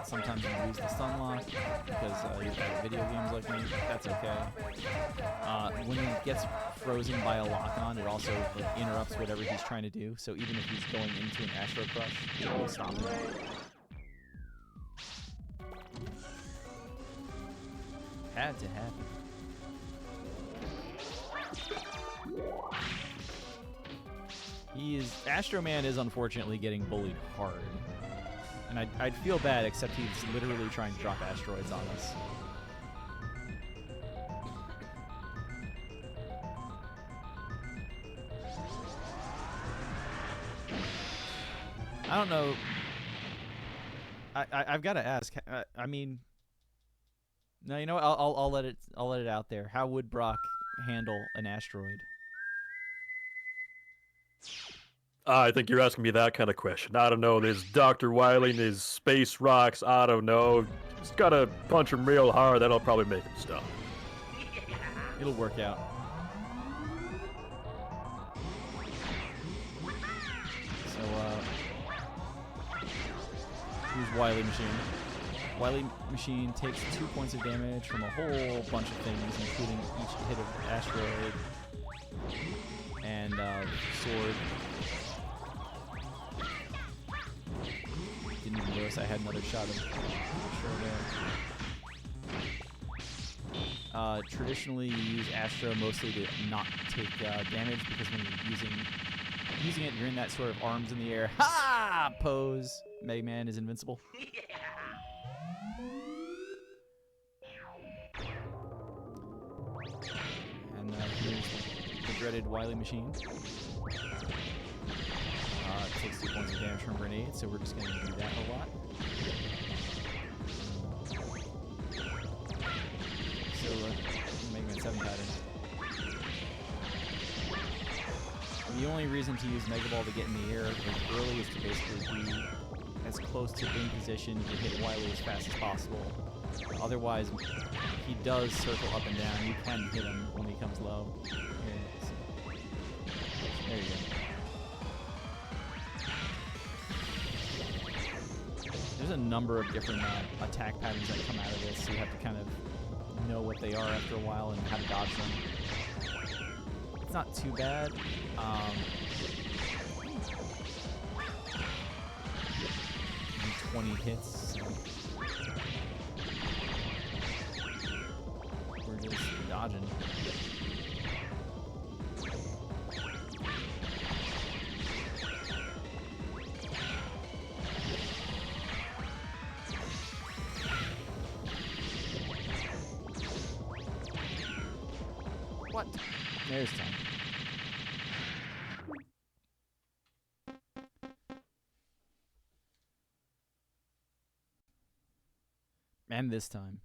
Sometimes you lose the stun lock because you've got video games like me. That's okay. When he gets frozen by a lock-on, it also like, interrupts whatever he's trying to do. So even if he's going into an Astro Crush, it will stop him. Had to happen. Astro Man is unfortunately getting bullied hard. And I'd feel bad, except he's literally trying to drop asteroids on us. I don't know. I've got to ask. I mean, no, you know what? I'll let it out there. How would Brock handle an asteroid? I think you're asking me that kind of question. I don't know. There's Dr. Wily and his space rocks. I don't know. Just gotta punch him real hard. That'll probably make him stop. It'll work out. So, here's Wily Machine. Wily Machine takes 2 points of damage from a whole bunch of things, including each hit of asteroid and sword. Didn't even notice I had another shot of there. Traditionally, you use Astro mostly to not take damage because when you're using it, you're in that sort of arms in the air pose. Mega Man is invincible. And here's the dreaded Wily Machine. It takes 2 points of damage from grenades, so we're just going to do that a lot. So, Mega Man 7 pattern. The only reason to use Mega Ball to get in the air early is to basically be as close to in position to hit Wily as fast as possible. Otherwise, he does circle up and down. You can hit him when he comes low. There you go. There's a number of different attack patterns that come out of this, so you have to kind of know what they are after a while and how to dodge them. It's not too bad. 20 hits. So we're just dodging. What? There's time. And this time.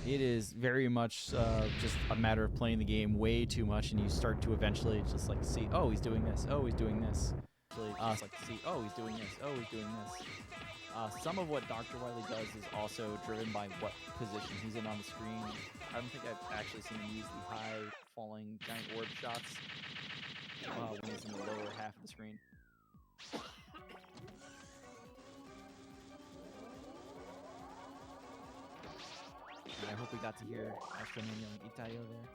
It is very much just a matter of playing the game way too much, and you start to eventually just like see, oh, he's doing this, oh, he's doing this. Like see, oh, he's doing this, oh, he's doing this. Some of what Dr. Wily does is also driven by what position he's in on the screen. I don't think I've actually seen him use the high falling giant orb shots when he's in the lower half of the screen. And I hope we got to hear Astro Man yelling Itayo there.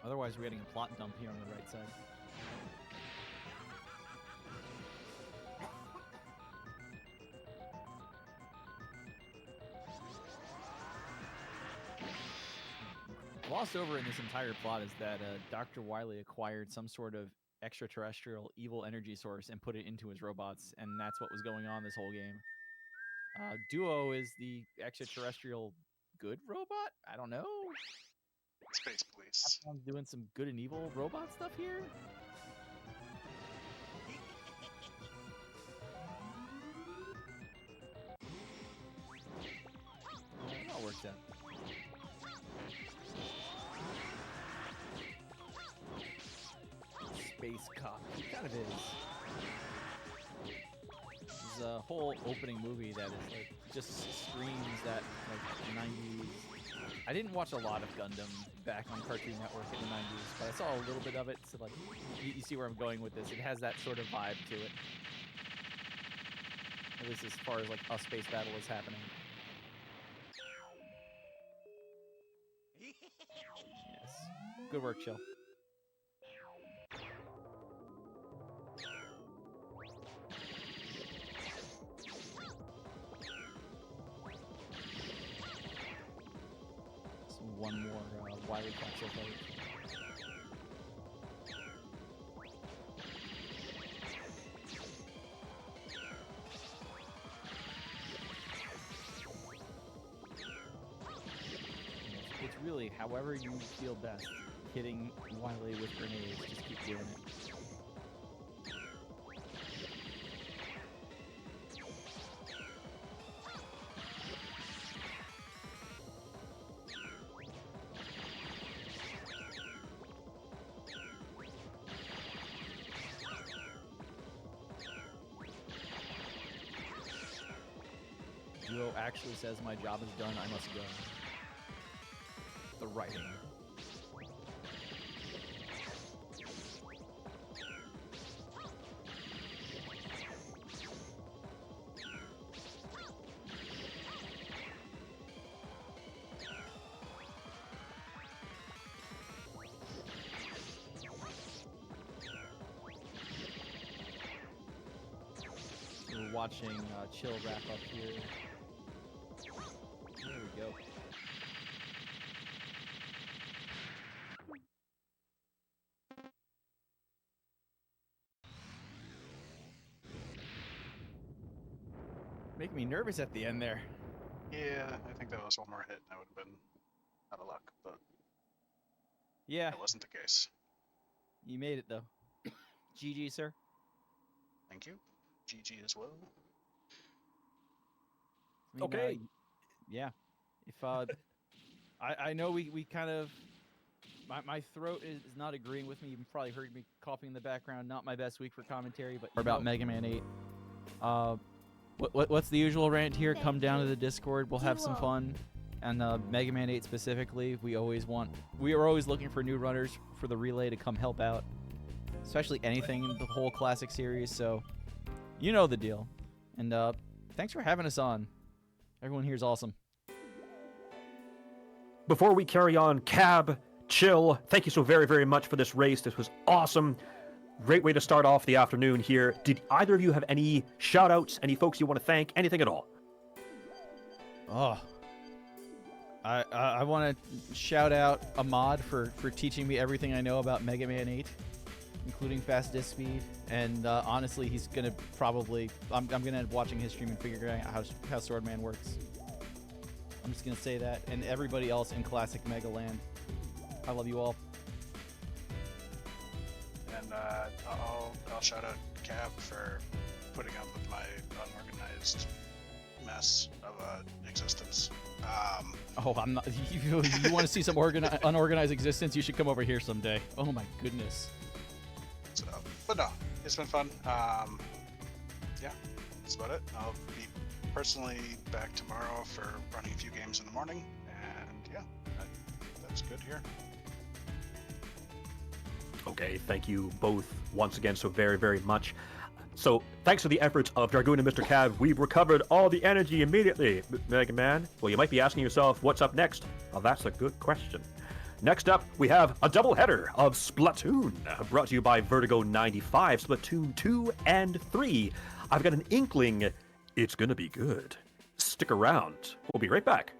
Otherwise, we're getting a plot dump here on the right side. Glossed over in this entire plot is that Dr. Wily acquired some sort of extraterrestrial evil energy source and put it into his robots, and that's what was going on this whole game. Duo is the extraterrestrial good robot? I don't know. Space Police. I'm doing some good and evil robot stuff here. It all works out. kind of is. There's a whole opening movie that is like just screams that like 90s. I didn't watch a lot of Gundam back on Cartoon Network in the 90s, but I saw a little bit of it, so like you see where I'm going with this. It has that sort of vibe to it. At least as far as like a space battle is happening. Yes. Good work, Chill. One more Wily capsule fight. It's really however you feel best. Hitting Wily with grenades, just keep doing it. Duo actually says my job is done, I must go. The writing. We're watching Chill wrap up here. There we go. Making me nervous at the end there. Yeah, I think that was one more hit and I would have been out of luck, but Yeah, that wasn't the case. you made it though. GG, sir. Thank you. GG as well. I mean, Okay. Yeah. If I know we kind of my throat is not agreeing with me. You've probably heard me coughing in the background. Not my best week for commentary, but about Mega Man 8. What's the usual rant here? Come down to the Discord. We'll have some fun. And Mega Man 8 specifically, we are always looking for new runners for the relay to come help out, especially anything in the whole classic series. So, you know the deal. And thanks for having us on. Everyone here is awesome. Before we carry on, Cab, Chill, thank you so very, very much for this race. This was awesome. Great way to start off the afternoon here. Did either of you have any shout-outs, any folks you want to thank, anything at all? Oh, I want to shout out Ahmad for teaching me everything I know about Mega Man 8, including fast disc speed. And honestly, he's gonna probably I'm gonna end up watching his stream and figuring out how Swordman works. I'm just gonna say that, and everybody else in Classic Mega Land. I love you all. And I'll shout out Cab for putting up with my unorganized mess of existence. Oh, I'm not. You want to see some unorganized existence? You should come over here someday. Oh my goodness. So, but no, it's been fun. Yeah, that's about it. I'll be personally back tomorrow for running a few games in the morning, and yeah, that's good here. Okay, thank you both once again so very, very much. So, thanks to the efforts of Dragoon and Mr. Cav, we've recovered all the energy immediately. Mega Man, well, you might be asking yourself, what's up next? Well, that's a good question. Next up, we have a doubleheader of Splatoon, brought to you by Vertigo 95, Splatoon 2 and 3. I've got an inkling it's gonna be good. Stick around. We'll be right back.